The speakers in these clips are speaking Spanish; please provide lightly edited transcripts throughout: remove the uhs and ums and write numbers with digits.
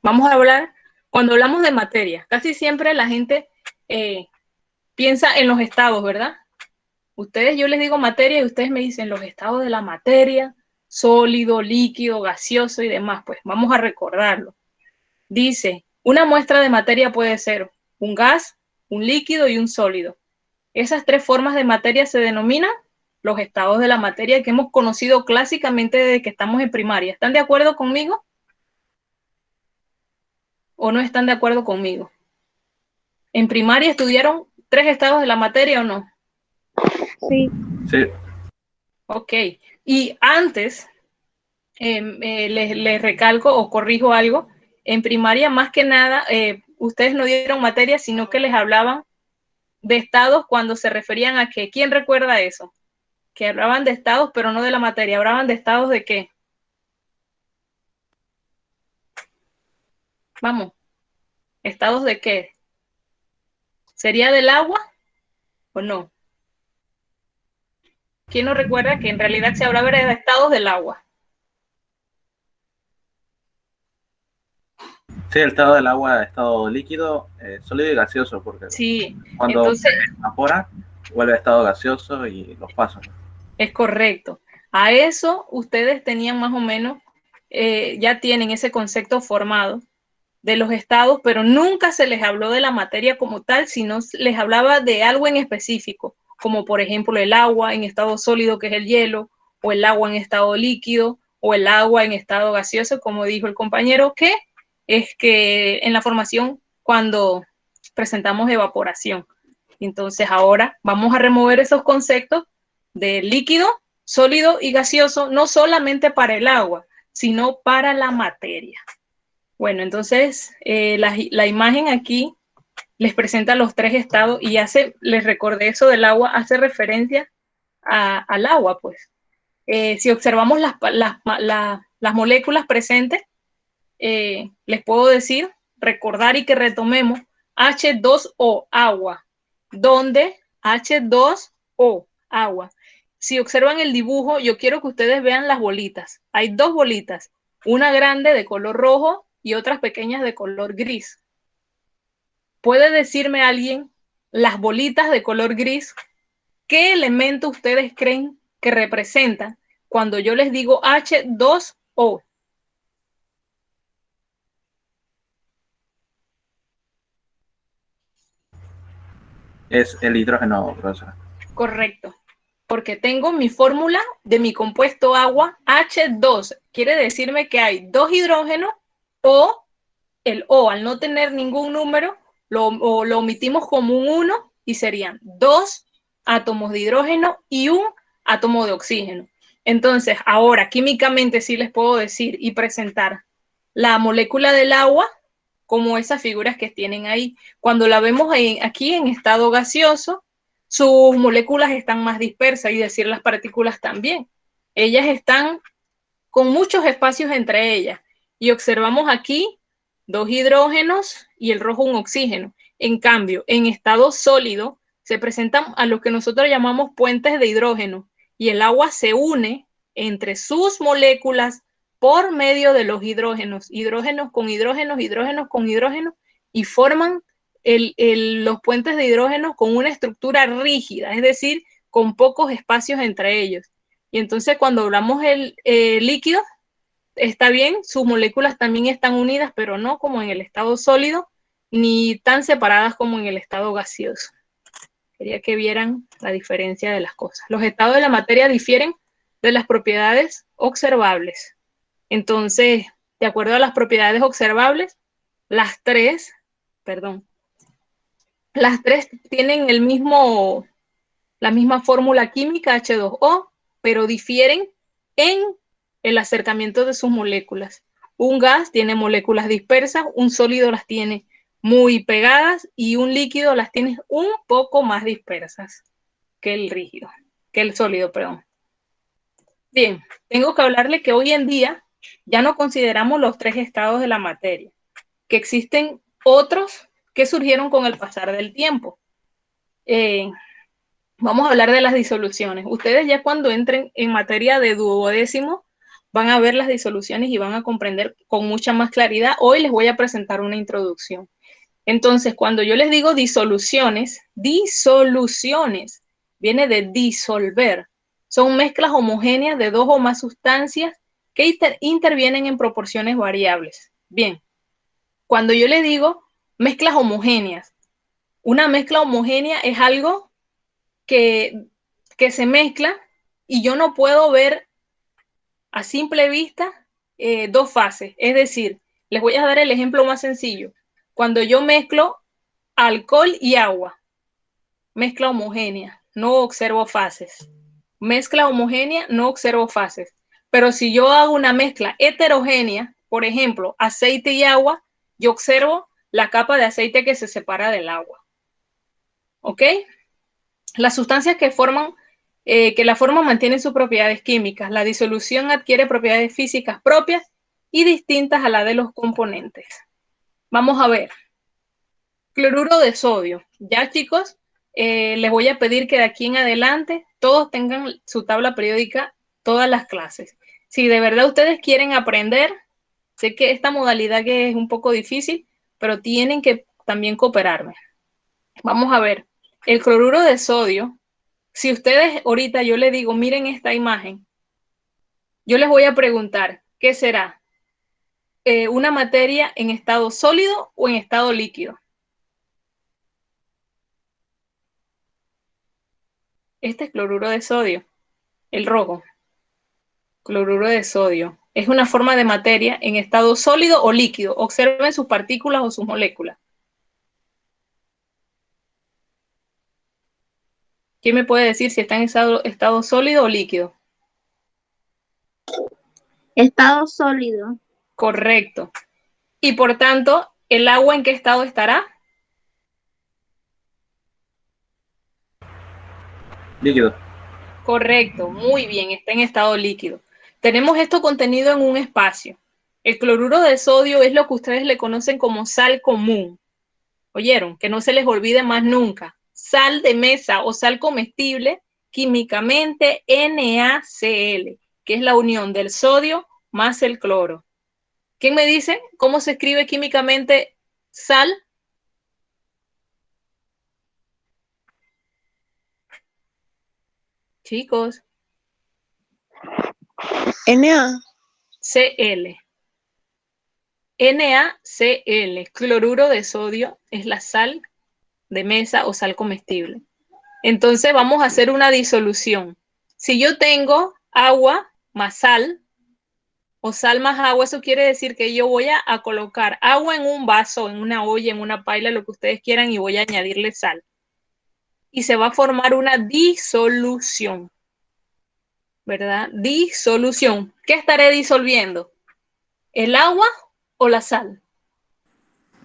Vamos a hablar, cuando hablamos de materia, casi siempre la gente piensa en los estados, ¿verdad? Ustedes, yo les digo materia y ustedes me dicen los estados de la materia, sólido, líquido, gaseoso y demás. Pues vamos a recordarlo. Dice, una muestra de materia puede ser un gas, un líquido y un sólido. Esas tres formas de materia se denominan los estados de la materia que hemos conocido clásicamente desde que estamos en primaria. ¿Están de acuerdo conmigo o no están de acuerdo conmigo? ¿En primaria estudiaron tres estados de la materia o no? Sí. Sí. Ok. Y antes, les recalco o corrijo algo, en primaria más que nada, ustedes no dieron materia, sino que les hablaban de estados cuando se referían a qué. ¿Quién recuerda eso? Que hablaban de estados, pero no de la materia. ¿Hablaban de estados de qué? Vamos, ¿estados de qué? ¿Sería del agua o no? ¿Quién no recuerda que en realidad se hablaba de estados del agua? Sí, el estado del agua, estado líquido, sólido y gaseoso, porque Sí, cuando se entonces evapora, vuelve a estado gaseoso y los pasos. es correcto. A eso ustedes tenían más o menos, ya tienen ese concepto formado de los estados, pero nunca se les habló de la materia como tal, sino les hablaba de algo en específico, como por ejemplo el agua en estado sólido, que es el hielo, o el agua en estado líquido, o el agua en estado gaseoso, como dijo el compañero, que es que en la formación cuando presentamos evaporación. Entonces ahora vamos a remover esos conceptos de líquido, sólido y gaseoso, no solamente para el agua, sino para la materia. Bueno, entonces la imagen aquí les presenta los tres estados y les recordé eso del agua, hace referencia al agua, pues. Si observamos las moléculas presentes, les puedo decir, recordar y que retomemos H2O, agua, donde H2O, agua. Si observan el dibujo, yo quiero que ustedes vean las bolitas. Hay dos bolitas, una grande de color rojo y otras pequeñas de color gris. ¿Puede decirme alguien las bolitas de color gris? ¿Qué elemento ustedes creen que representan cuando yo les digo H2O? Es el hidrógeno, profesora. Correcto, porque tengo mi fórmula de mi compuesto agua H2. Quiere decirme que hay dos hidrógenos o el O, al no tener ningún número, lo omitimos como un 1 y serían dos átomos de hidrógeno y un átomo de oxígeno. Entonces, ahora químicamente sí les puedo decir y presentar la molécula del agua como esas figuras que tienen ahí. Cuando la vemos aquí en estado gaseoso, sus moléculas están más dispersas y decir las partículas también. Ellas están con muchos espacios entre ellas y observamos aquí dos hidrógenos y el rojo un oxígeno. En cambio, en estado sólido se presentan a lo que nosotros llamamos puentes de hidrógeno y el agua se une entre sus moléculas por medio de los hidrógenos, hidrógenos con hidrógenos, hidrógenos con hidrógenos, y forman los puentes de hidrógeno con una estructura rígida, es decir, con pocos espacios entre ellos. Y entonces cuando hablamos el líquido, está bien, sus moléculas también están unidas, pero no como en el estado sólido, ni tan separadas como en el estado gaseoso. Quería que vieran la diferencia de las cosas. Los estados de la materia difieren de las propiedades observables. Entonces, de acuerdo a las propiedades observables, las tres tienen la misma fórmula química H2O, pero difieren en el acercamiento de sus moléculas. Un gas tiene moléculas dispersas, un sólido las tiene muy pegadas y un líquido las tiene un poco más dispersas que el sólido, perdón. Bien, tengo que hablarle que hoy en día ya no consideramos los tres estados de la materia, que existen otros que surgieron con el pasar del tiempo. Vamos a hablar de las disoluciones. Ustedes ya cuando entren en materia de duodécimo van a ver las disoluciones y van a comprender con mucha más claridad. Hoy les voy a presentar una introducción. Entonces, cuando yo les digo disoluciones, viene de disolver. Son mezclas homogéneas de dos o más sustancias que intervienen en proporciones variables. Bien, cuando yo le digo mezclas homogéneas, una mezcla homogénea es algo que se mezcla y yo no puedo ver a simple vista dos fases. Es decir, les voy a dar el ejemplo más sencillo. Cuando yo mezclo alcohol y agua, mezcla homogénea, no observo fases. Mezcla homogénea, no observo fases. Pero si yo hago una mezcla heterogénea, por ejemplo, aceite y agua, yo observo la capa de aceite que se separa del agua. ¿Ok? Las sustancias que la forma mantienen sus propiedades químicas. La disolución adquiere propiedades físicas propias y distintas a las de los componentes. Vamos a ver. Cloruro de sodio. Ya, chicos, les voy a pedir que de aquí en adelante todos tengan su tabla periódica todas las clases. Si de verdad ustedes quieren aprender, sé que esta modalidad que es un poco difícil, pero tienen que también cooperarme. Vamos a ver. El cloruro de sodio, si ustedes ahorita yo les digo, miren esta imagen, yo les voy a preguntar, ¿qué será? ¿Una materia en estado sólido o en estado líquido? Este es cloruro de sodio, el rojo. Cloruro de sodio. Es una forma de materia en estado sólido o líquido. Observen sus partículas o sus moléculas. ¿Quién me puede decir si está en estado sólido o líquido? Estado sólido. Correcto. Y por tanto, ¿el agua en qué estado estará? Líquido. Correcto, muy bien, está en estado líquido. Tenemos esto contenido en un espacio. El cloruro de sodio es lo que ustedes le conocen como sal común. ¿Oyeron? Que no se les olvide más nunca. Sal de mesa o sal comestible, químicamente NaCl, que es la unión del sodio más el cloro. ¿Quién me dice cómo se escribe químicamente sal? Chicos. Na. Cl. NaCl, cloruro de sodio, es la sal de mesa o sal comestible. Entonces vamos a hacer una disolución. Si yo tengo agua más sal o sal más agua, eso quiere decir que yo voy a colocar agua en un vaso, en una olla, en una paila, lo que ustedes quieran, y voy a añadirle sal. Y se va a formar una disolución, ¿verdad? Disolución. ¿Qué estaré disolviendo? ¿El agua o la sal?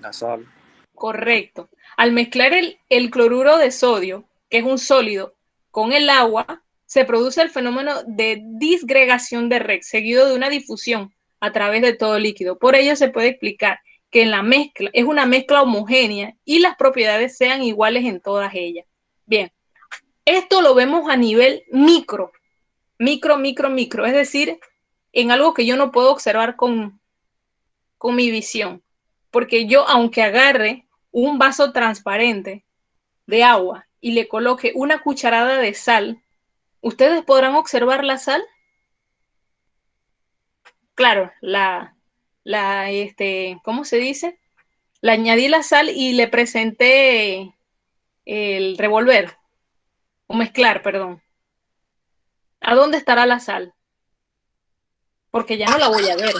La sal. Correcto. Al mezclar el cloruro de sodio, que es un sólido, con el agua, se produce el fenómeno de disgregación de Rex, seguido de una difusión a través de todo líquido. Por ello se puede explicar que en la mezcla es una mezcla homogénea y las propiedades sean iguales en todas ellas. Bien, esto lo vemos a nivel micro, micro, es decir, en algo que yo no puedo observar con mi visión, porque yo, aunque agarre un vaso transparente de agua y le coloque una cucharada de sal, ¿ustedes podrán observar la sal? Claro, ¿cómo se dice? Le añadí la sal y le presenté el revolver, o mezclar, perdón. ¿A dónde estará la sal? Porque ya no la voy a ver.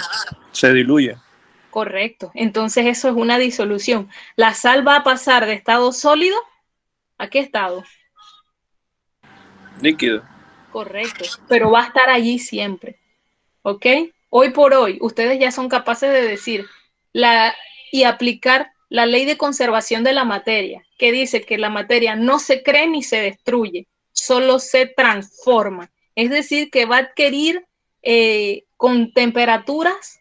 Se diluye. Correcto. Entonces eso es una disolución. La sal va a pasar de estado sólido a ¿qué estado? Líquido. Correcto. Pero va a estar allí siempre. ¿Ok? Hoy por hoy, ustedes ya son capaces de decir y aplicar la ley de conservación de la materia, que dice que la materia no se crea ni se destruye, solo se transforma. Es decir, que va a adquirir con temperaturas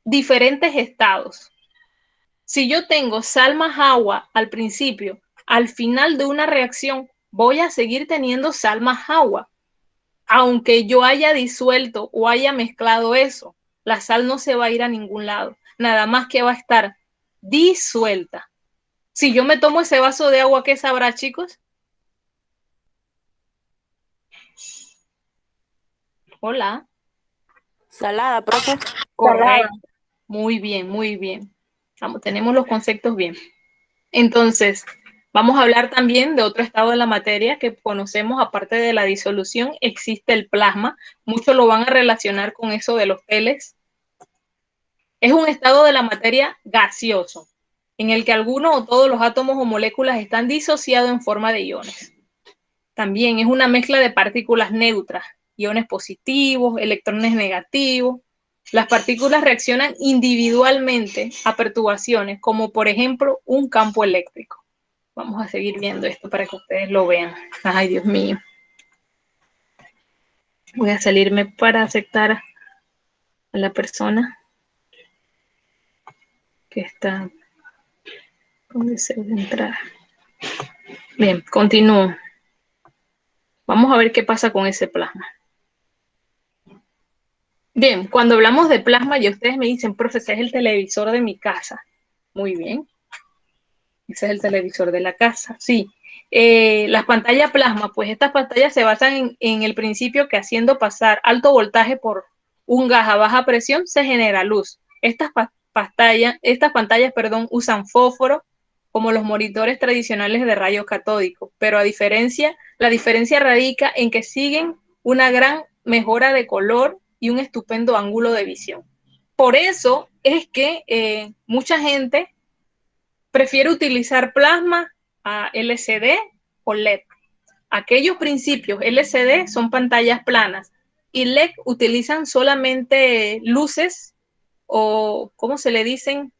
diferentes estados. Si yo tengo sal más agua al principio, al final de una reacción voy a seguir teniendo sal más agua. aunque yo haya disuelto o haya mezclado eso, la sal no se va a ir a ningún lado, nada más que va a estar disuelta. Si yo me tomo ese vaso de agua, ¿qué sabrá, chicos? Hola. Salada, profe. Correcto. Muy bien, muy bien. Vamos, tenemos los conceptos bien. Entonces, vamos a hablar también de otro estado de la materia que conocemos, aparte de la disolución, existe el plasma. Muchos lo van a relacionar con eso de los teles. Es un estado de la materia gaseoso, en el que algunos o todos los átomos o moléculas están disociados en forma de iones. También es una mezcla de partículas neutras, iones positivos, electrones negativos. Las partículas reaccionan individualmente a perturbaciones, como por ejemplo un campo eléctrico. Vamos a seguir viendo esto para que ustedes lo vean. Ay, Dios mío. Voy a salirme para aceptar a la persona que está con deseo de entrar. Bien, continúo. Vamos a ver qué pasa con ese plasma. Bien, cuando hablamos de plasma, y ustedes me dicen, profe, ese es el televisor de mi casa. Muy bien. Ese es el televisor de la casa, sí. Las pantallas plasma, pues estas pantallas se basan en el principio que haciendo pasar alto voltaje por un gas a baja presión se genera luz. Estas pantallas, usan fósforo como los monitores tradicionales de rayos catódicos, pero la diferencia radica en que siguen una gran mejora de color y un estupendo ángulo de visión. Por eso es que mucha gente prefiere utilizar plasma a LCD o LED. Aquellos principios LCD son pantallas planas y LED utilizan solamente luces o, ¿cómo se le dicen?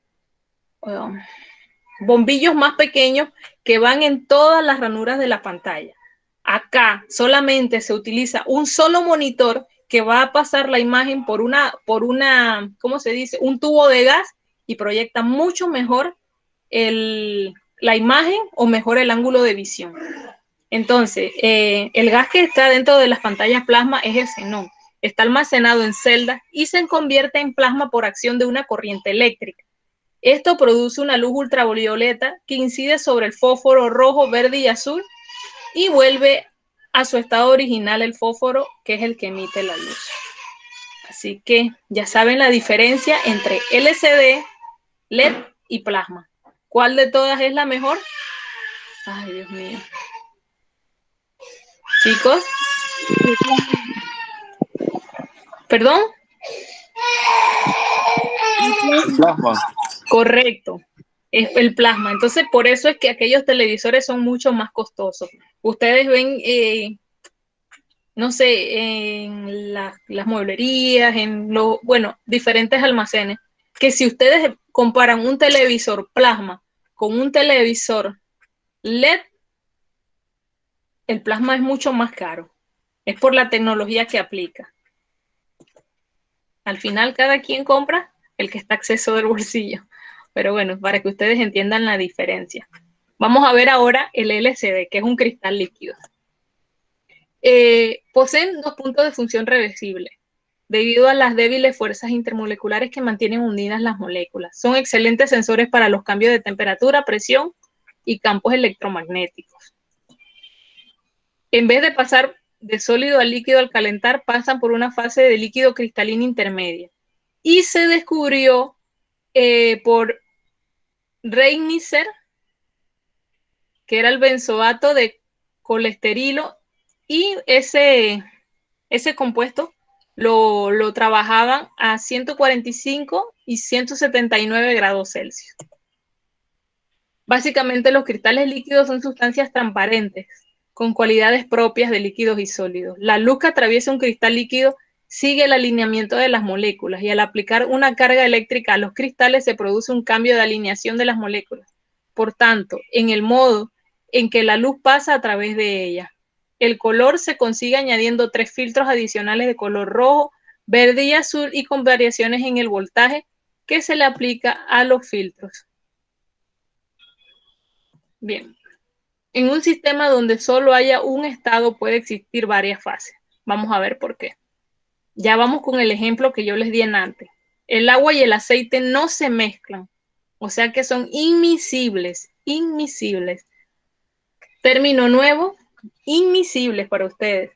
Bombillos más pequeños que van en todas las ranuras de la pantalla. Acá solamente se utiliza un solo monitor que va a pasar la imagen por una, ¿cómo se dice? Un tubo de gas y proyecta mucho mejor la imagen o mejor el ángulo de visión. Entonces, el gas que está dentro de las pantallas plasma es el xenón. Está almacenado en celdas y se convierte en plasma por acción de una corriente eléctrica. Esto produce una luz ultravioleta que incide sobre el fósforo rojo, verde y azul y vuelve a su estado original el fósforo, que es el que emite la luz. Así que ya saben la diferencia entre LCD, LED y plasma. ¿Cuál de todas es la mejor? Ay, Dios mío. Chicos. ¿Perdón? El plasma. Correcto. Es el plasma. Entonces, por eso es que aquellos televisores son mucho más costosos. Ustedes ven, no sé, en las mueblerías, diferentes almacenes, que si ustedes comparan un televisor plasma con un televisor LED, el plasma es mucho más caro. Es por la tecnología que aplica. Al final, cada quien compra el que está a acceso del bolsillo. Pero bueno, para que ustedes entiendan la diferencia. Vamos a ver ahora el LCD, que es un cristal líquido. Poseen dos puntos de función reversible, debido a las débiles fuerzas intermoleculares que mantienen unidas las moléculas. Son excelentes sensores para los cambios de temperatura, presión y campos electromagnéticos. En vez de pasar de sólido a líquido al calentar, pasan por una fase de líquido cristalino intermedia. Y se descubrió por Reinicer, que era el benzoato de colesterilo, y ese compuesto lo trabajaban a 145 y 179 grados Celsius. Básicamente los cristales líquidos son sustancias transparentes, con cualidades propias de líquidos y sólidos. La luz que atraviesa un cristal líquido sigue el alineamiento de las moléculas y al aplicar una carga eléctrica a los cristales se produce un cambio de alineación de las moléculas. Por tanto, en el modo en que la luz pasa a través de ella. El color se consigue añadiendo 3 filtros adicionales de color rojo, verde y azul y con variaciones en el voltaje que se le aplica a los filtros. Bien. En un sistema donde solo haya un estado puede existir varias fases. Vamos a ver por qué. Ya vamos con el ejemplo que yo les di en antes. El agua y el aceite no se mezclan, o sea que son inmiscibles, inmiscibles. Término nuevo, inmiscibles para ustedes.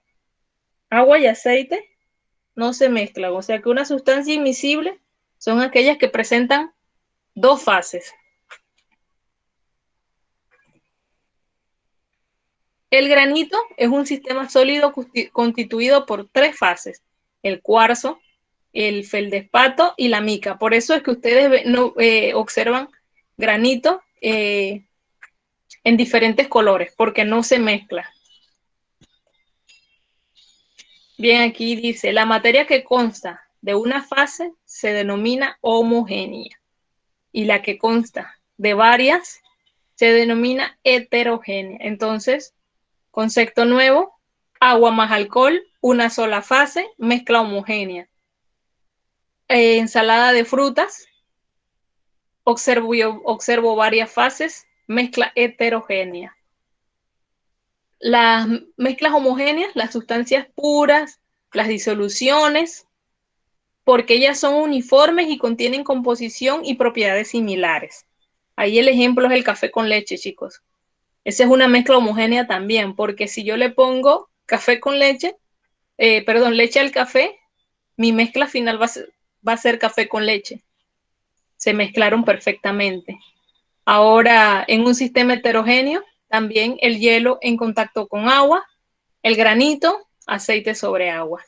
Agua y aceite no se mezclan, o sea que una sustancia inmiscible son aquellas que presentan dos fases. El granito es un sistema sólido constituido por tres fases: el cuarzo, el feldespato y la mica. Por eso es que ustedes observan granito en diferentes colores, porque no se mezcla. Bien, aquí dice, la materia que consta de una fase se denomina homogénea y la que consta de varias se denomina heterogénea. Entonces, concepto nuevo, agua más alcohol, una sola fase, mezcla homogénea. Ensalada de frutas, observo varias fases, mezcla heterogénea. Las mezclas homogéneas, las sustancias puras, las disoluciones, porque ellas son uniformes y contienen composición y propiedades similares. Ahí el ejemplo es el café con leche, chicos. Esa es una mezcla homogénea también, porque si yo le pongo café con leche, leche al café, mi mezcla final va a ser café con leche. Se mezclaron perfectamente. Ahora, en un sistema heterogéneo, también el hielo en contacto con agua, el granito, aceite sobre agua.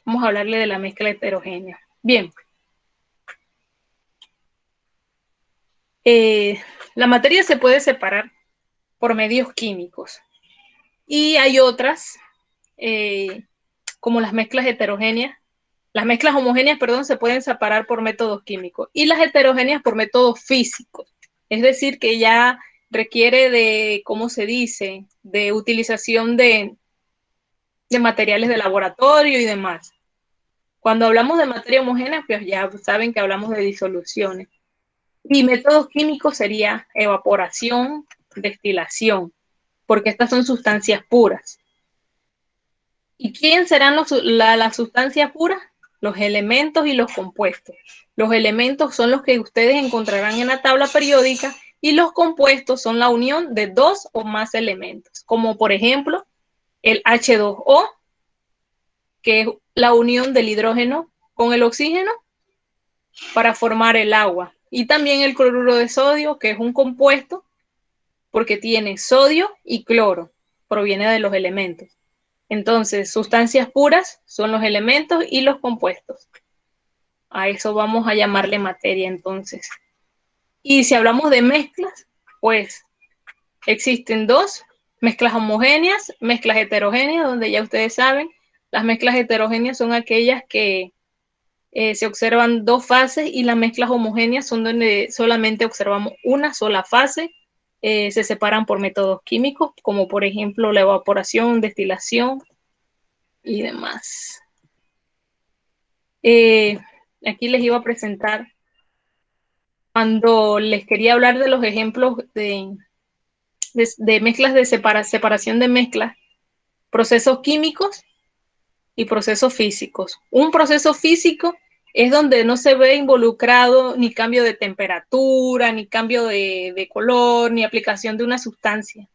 Vamos a hablarle de la mezcla heterogénea. Bien. La materia se puede separar por medios químicos y hay otras, como las mezclas heterogéneas. Las mezclas homogéneas, perdón, se pueden separar por métodos químicos y las heterogéneas por métodos físicos. Es decir, que ya requiere de, ¿cómo se dice?, de utilización de materiales de laboratorio y demás. Cuando hablamos de materia homogénea, pues ya saben que hablamos de disoluciones. Y métodos químicos sería evaporación, destilación, porque estas son sustancias puras. ¿Y quién serán las sustancias puras? Los elementos y los compuestos. Los elementos son los que ustedes encontrarán en la tabla periódica y los compuestos son la unión de dos o más elementos, como por ejemplo el H2O, que es la unión del hidrógeno con el oxígeno para formar el agua. Y también el cloruro de sodio, que es un compuesto porque tiene sodio y cloro, proviene de los elementos. Entonces, sustancias puras son los elementos y los compuestos. A eso vamos a llamarle materia entonces. Y si hablamos de mezclas, pues existen dos: mezclas homogéneas, mezclas heterogéneas, donde ya ustedes saben, las mezclas heterogéneas son aquellas que se observan dos fases y las mezclas homogéneas son donde solamente observamos una sola fase. Se separan por métodos químicos, como por ejemplo la evaporación, destilación y demás. Aquí les iba a presentar, cuando les quería hablar de los ejemplos de mezclas de separación de mezclas, procesos químicos y procesos físicos. Un proceso físico es donde no se ve involucrado ni cambio de temperatura, ni cambio de color, ni aplicación de una sustancia.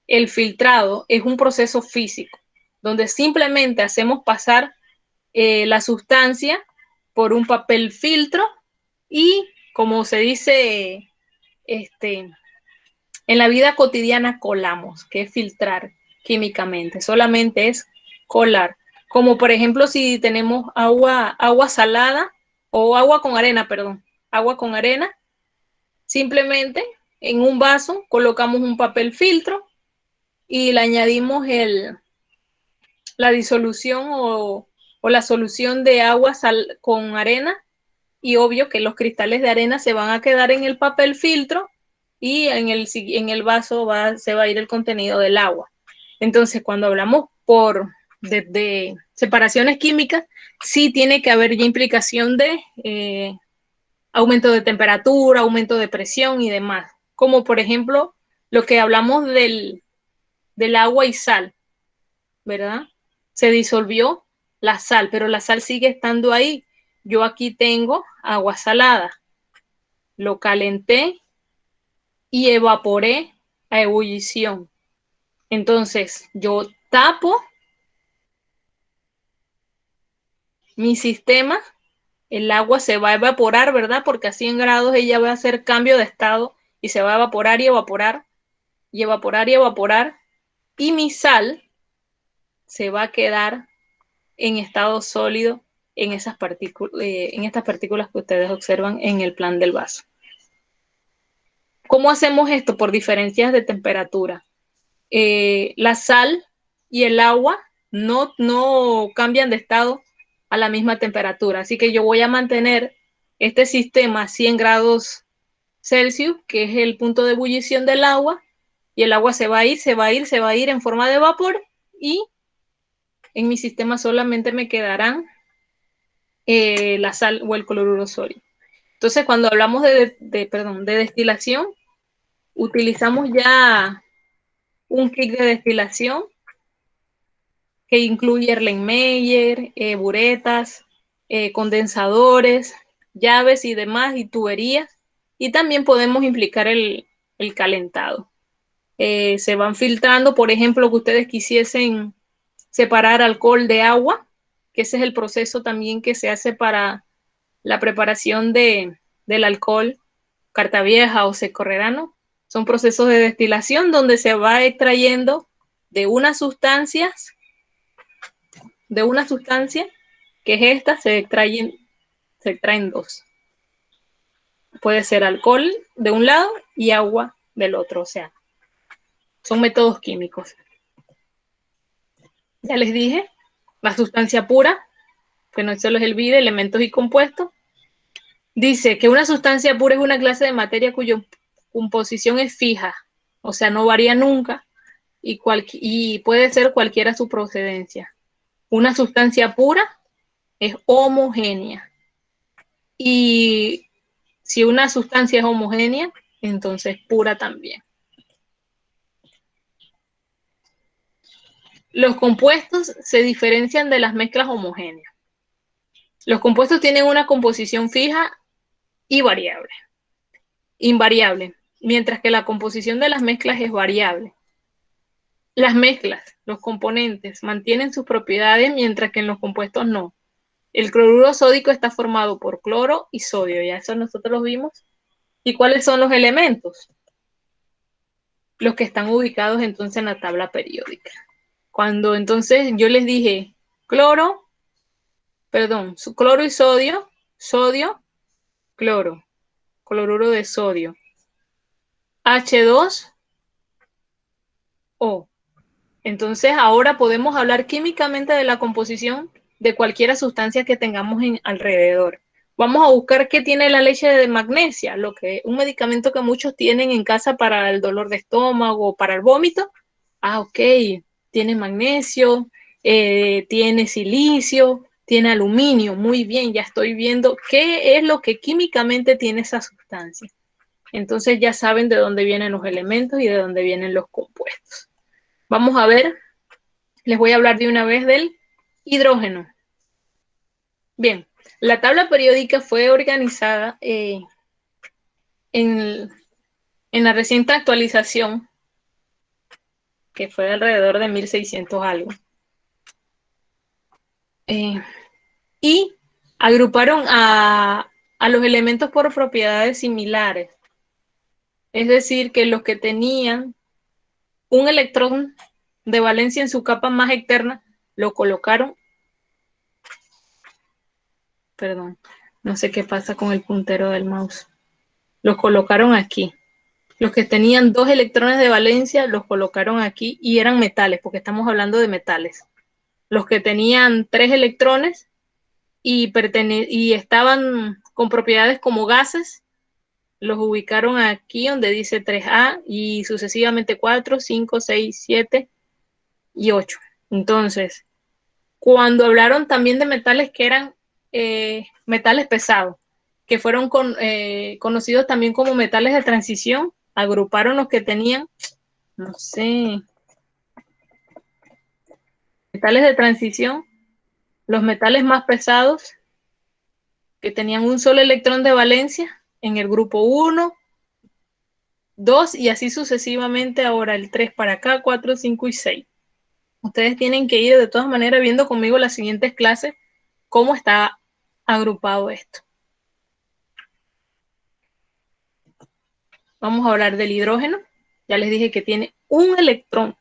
El filtrado es un proceso físico, donde simplemente hacemos pasar la sustancia por un papel filtro y, como se dice en la vida cotidiana, colamos, que es filtrar químicamente, solamente es colar. Como por ejemplo si tenemos agua salada o agua con arena, agua con arena, simplemente en un vaso colocamos un papel filtro y le añadimos la disolución o la solución de agua con arena, y obvio que los cristales de arena se van a quedar en el papel filtro y en el vaso se va a ir el contenido del agua. Entonces, cuando hablamos de separaciones químicas, sí tiene que haber ya implicación de aumento de temperatura, aumento de presión y demás. Como por ejemplo, lo que hablamos del del agua y sal, ¿verdad? Se disolvió la sal, pero la sal sigue estando ahí. Yo aquí tengo agua salada. Lo calenté y evaporé a ebullición. Entonces, yo tapo mi sistema, el agua se va a evaporar, ¿verdad? Porque a 100 grados ella va a hacer cambio de estado y se va a evaporar y evaporar y evaporar y evaporar. Y mi sal se va a quedar en estado sólido en estas partículas que ustedes observan en el plan del vaso. ¿Cómo hacemos esto? Por diferencias de temperatura. La sal y el agua no cambian de estado a la misma temperatura. Así que yo voy a mantener este sistema a 100 grados Celsius, que es el punto de ebullición del agua, y el agua se va a ir, se va a ir, se va a ir en forma de vapor, y en mi sistema solamente me quedarán la sal o el cloruro sódico. Entonces, cuando hablamos de destilación, utilizamos ya un kit de destilación que incluye Erlenmeyer, buretas, condensadores, llaves y demás, y tuberías. Y también podemos implicar el calentado. Se van filtrando, por ejemplo, que ustedes quisiesen separar alcohol de agua, que ese es el proceso también que se hace para la preparación del alcohol, carta vieja o secorrerano. Son procesos de destilación donde se va extrayendo de una sustancia que es esta, se extraen dos. Puede ser alcohol de un lado y agua del otro, o sea, son métodos químicos. Ya les dije, la sustancia pura, que no se les olvide, elementos y compuestos. Dice que una sustancia pura es una clase de materia cuya composición es fija, o sea, no varía nunca, y puede ser cualquiera su procedencia. Una sustancia pura es homogénea. Y si una sustancia es homogénea, entonces pura también. Los compuestos se diferencian de las mezclas homogéneas. Los compuestos tienen una composición fija y invariable, mientras que la composición de las mezclas es variable. Las mezclas, los componentes, mantienen sus propiedades, mientras que en los compuestos no. El cloruro sódico está formado por cloro y sodio, ya eso nosotros lo vimos. ¿Y cuáles son los elementos? Los que están ubicados entonces en la tabla periódica. Cuando entonces yo les dije cloro y sodio, cloro, cloruro de sodio, H2O. Entonces ahora podemos hablar químicamente de la composición de cualquier sustancia que tengamos alrededor. Vamos a buscar qué tiene la leche de magnesia, un medicamento que muchos tienen en casa para el dolor de estómago o para el vómito. Ok, tiene magnesio, tiene silicio, tiene aluminio. Muy bien, ya estoy viendo qué es lo que químicamente tiene esa sustancia. Entonces ya saben de dónde vienen los elementos y de dónde vienen los compuestos. Vamos a ver, les voy a hablar de una vez del hidrógeno. Bien, la tabla periódica fue organizada en la reciente actualización, que fue de alrededor de 1600 algo. Y agruparon a los elementos por propiedades similares. Es decir, que los que tenían un electrón de valencia en su capa más externa, lo colocaron. Perdón, no sé qué pasa con el puntero del mouse. Los colocaron aquí. Los que tenían 2 electrones de valencia los colocaron aquí y eran metales, porque estamos hablando de metales. Los que tenían 3 electrones y estaban con propiedades como gases, los ubicaron aquí donde dice 3A y sucesivamente 4, 5, 6, 7 y 8. Entonces, cuando hablaron también de metales que eran metales pesados, que fueron conocidos también como metales de transición, agruparon los que tenían, no sé, metales de transición, los metales más pesados, que tenían un solo electrón de valencia, en el grupo 1, 2 y así sucesivamente, ahora el 3 para acá, 4, 5 y 6. Ustedes tienen que ir de todas maneras viendo conmigo las siguientes clases cómo está agrupado esto. Vamos a hablar del hidrógeno. Ya les dije que tiene un electrón.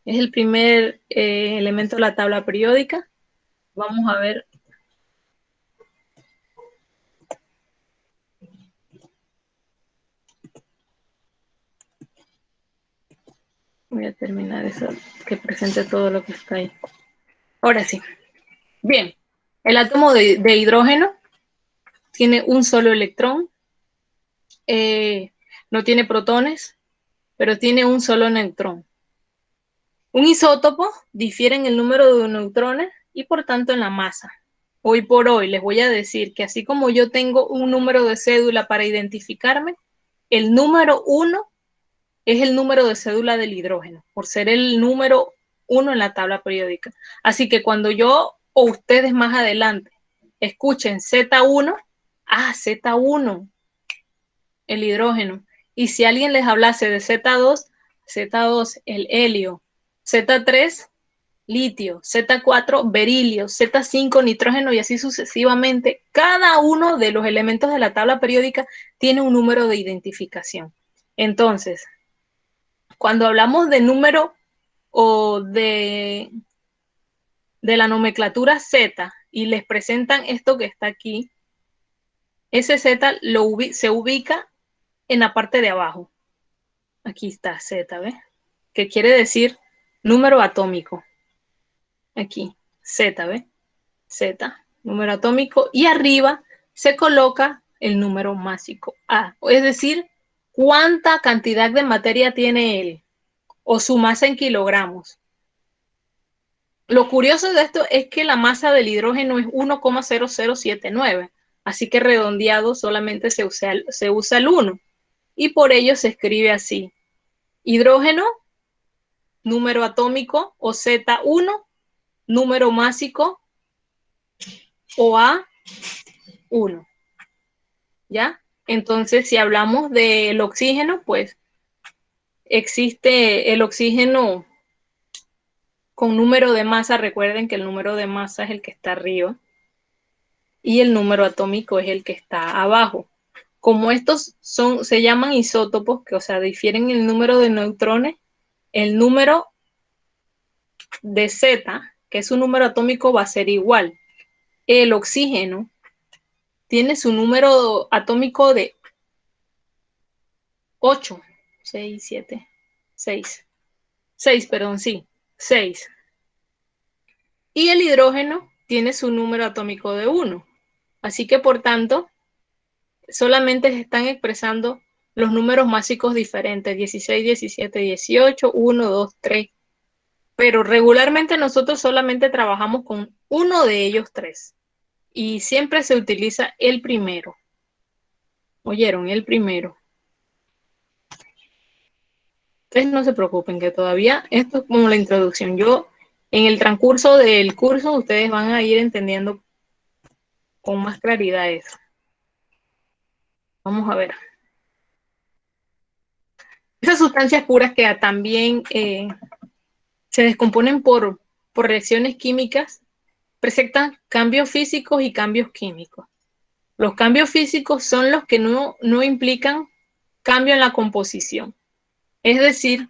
Es el primer elemento de la tabla periódica. Vamos a ver. Voy a terminar eso, que presente todo lo que está ahí. Ahora sí. Bien. El átomo de hidrógeno tiene un solo electrón. No tiene protones, pero tiene un solo neutrón. Un isótopo difiere en el número de neutrones y por tanto en la masa. Hoy por hoy les voy a decir que así como yo tengo un número de cédula para identificarme, el número 1 es el número de cédula del hidrógeno, por ser el número 1 en la tabla periódica. Así que cuando yo o ustedes más adelante escuchen Z1, Z1, el hidrógeno. Y si alguien les hablase de Z2, Z2, el helio, Z3, litio, Z4, berilio, Z5, nitrógeno y así sucesivamente. Cada uno de los elementos de la tabla periódica tiene un número de identificación. Entonces, cuando hablamos de número o de la nomenclatura Z y les presentan esto que está aquí, ese Z se ubica en la parte de abajo. Aquí está Z, ¿ves? Que quiere decir número atómico. Aquí, Z, ¿ves? Z, número atómico, y arriba se coloca el número másico A, es decir, cuánta cantidad de materia tiene él, o su masa en kilogramos. Lo curioso de esto es que la masa del hidrógeno es 1,0079, así que redondeado solamente se usa el 1, y por ello se escribe así: hidrógeno, número atómico, o Z1, número másico, o A1. ¿Ya? Entonces, si hablamos del oxígeno, pues existe el oxígeno con número de masa. Recuerden que el número de masa es el que está arriba y el número atómico es el que está abajo. Como estos se llaman isótopos, que o sea, difieren el número de neutrones, el número de Z, que es su número atómico, va a ser igual. El oxígeno tiene su número atómico de 8, 6, 7, 6. 6, perdón, sí, 6. Y el hidrógeno tiene su número atómico de 1. Así que, por tanto, solamente se están expresando los números másicos diferentes: 16, 17, 18, 1, 2, 3. Pero regularmente nosotros solamente trabajamos con uno de ellos tres. Y siempre se utiliza el primero. ¿Oyeron? El primero. Ustedes no se preocupen, que todavía esto es como la introducción. En el transcurso del curso, ustedes van a ir entendiendo con más claridad eso. Vamos a ver. Esas sustancias puras que también se descomponen por reacciones químicas, presentan cambios físicos y cambios químicos. Los cambios físicos son los que no implican cambio en la composición. Es decir,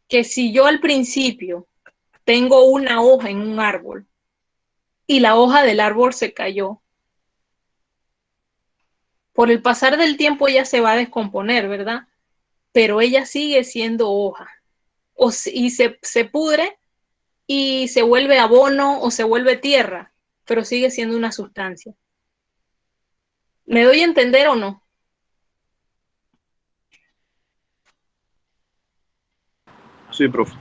que si yo al principio tengo una hoja en un árbol y la hoja del árbol se cayó, por el pasar del tiempo ella se va a descomponer, ¿verdad? Pero ella sigue siendo hoja. Y se pudre y se vuelve abono o se vuelve tierra, pero sigue siendo una sustancia. ¿Me doy a entender o no? Sí, profe.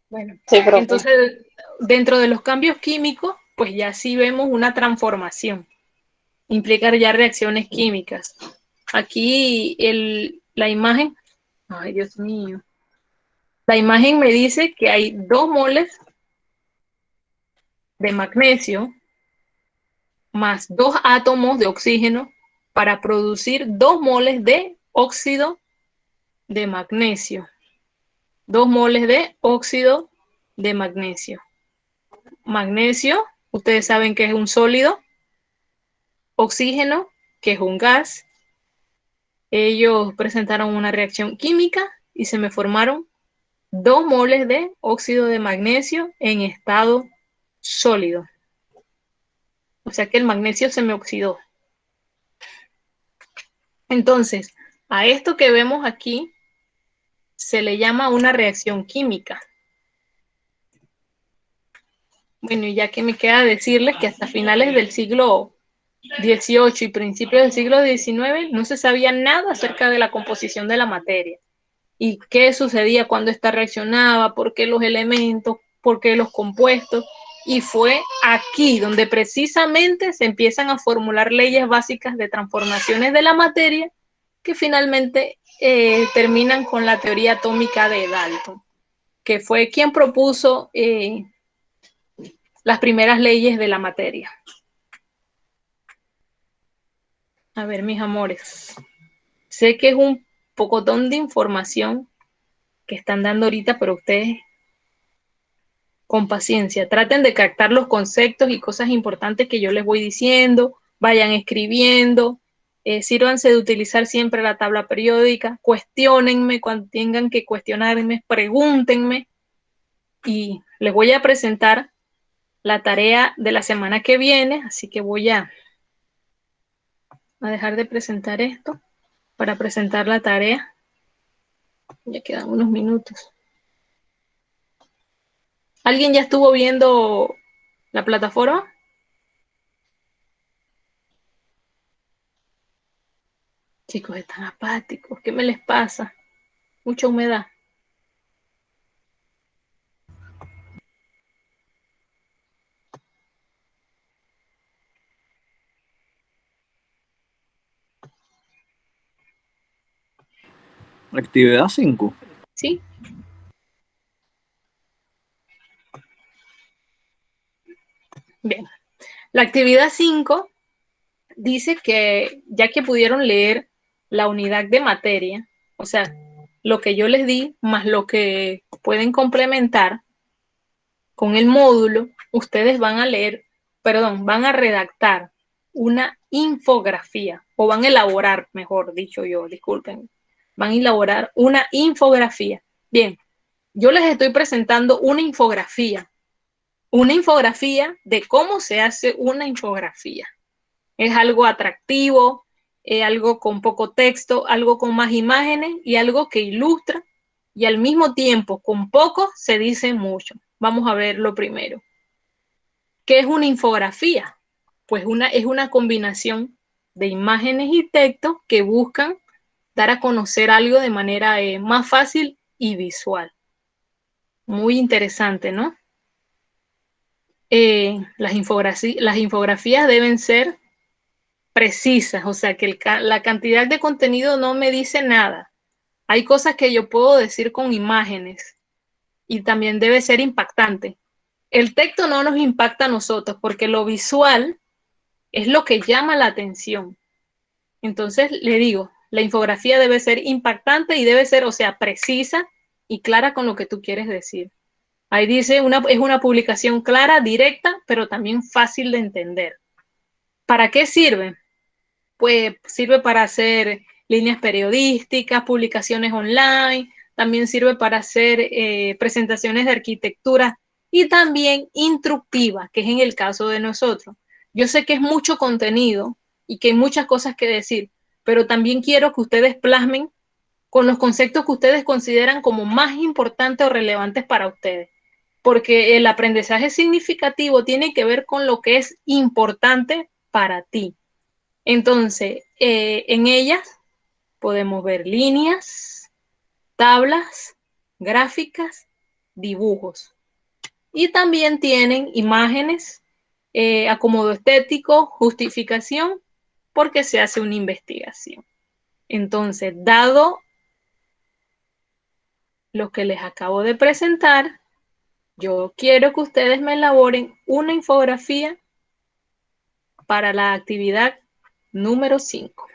Bueno, Sí, profe. entonces dentro de los cambios químicos, pues ya sí vemos una transformación. Implicar ya reacciones químicas. Aquí la imagen, ay Dios mío, la imagen me dice que hay 2 moles de magnesio más 2 átomos de oxígeno para producir 2 moles de óxido de magnesio. 2 moles de óxido de magnesio. Magnesio, ustedes saben que es un sólido. Oxígeno, que es un gas. Ellos presentaron una reacción química y se me formaron 2 moles de óxido de magnesio en estado sólido. O sea que el magnesio se me oxidó. Entonces, a esto que vemos aquí se le llama una reacción química. Bueno, y ya que me queda decirles que hasta finales del siglo XVIII y principios del siglo XIX no se sabía nada acerca de la composición de la materia y qué sucedía cuando ésta reaccionaba, por qué los elementos, por qué los compuestos. Y fue aquí donde precisamente se empiezan a formular leyes básicas de transformaciones de la materia que finalmente terminan con la teoría atómica de Dalton, que fue quien propuso las primeras leyes de la materia. A ver, mis amores, sé que es un pocotón de información que están dando ahorita, pero ustedes con paciencia, traten de captar los conceptos y cosas importantes que yo les voy diciendo, vayan escribiendo, sírvanse de utilizar siempre la tabla periódica, cuestionenme cuando tengan que cuestionarme, pregúntenme y les voy a presentar la tarea de la semana que viene, así que voy a dejar de presentar esto para presentar la tarea. Ya quedan unos minutos. ¿Alguien ya estuvo viendo la plataforma? Chicos, están apáticos. ¿Qué me les pasa? Mucha humedad. Actividad 5. ¿Sí? Bien. La actividad 5 dice que ya que pudieron leer la unidad de materia, o sea, lo que yo les di más lo que pueden complementar con el módulo, ustedes van a leer, perdón, van a redactar una infografía o van a elaborar, mejor dicho yo, disculpen, van a elaborar una infografía. Bien, yo les estoy presentando una infografía de cómo se hace una infografía. Es algo atractivo, algo con poco texto, algo con más imágenes y algo que ilustra y al mismo tiempo con poco se dice mucho. Vamos a ver lo primero. ¿Qué es una infografía? Pues es una combinación de imágenes y textos que buscan dar a conocer algo de manera más fácil y visual. Muy interesante, ¿no? Las infografías deben ser precisas, o sea, que la cantidad de contenido no me dice nada. Hay cosas que yo puedo decir con imágenes y también debe ser impactante. El texto no nos impacta a nosotros porque lo visual es lo que llama la atención. Entonces, le digo, la infografía debe ser impactante y debe ser, o sea, precisa y clara con lo que tú quieres decir. Ahí dice, es una publicación clara, directa, pero también fácil de entender. ¿Para qué sirve? Pues sirve para hacer líneas periodísticas, publicaciones online, también sirve para hacer presentaciones de arquitectura y también instructiva, que es en el caso de nosotros. Yo sé que es mucho contenido y que hay muchas cosas que decir, pero también quiero que ustedes plasmen con los conceptos que ustedes consideran como más importantes o relevantes para ustedes, porque el aprendizaje significativo tiene que ver con lo que es importante para ti. Entonces, en ellas podemos ver líneas, tablas, gráficas, dibujos. Y también tienen imágenes, acomodo estético, justificación, porque se hace una investigación. Entonces, dado lo que les acabo de presentar, Yo quiero que ustedes me elaboren una infografía para la actividad número 5.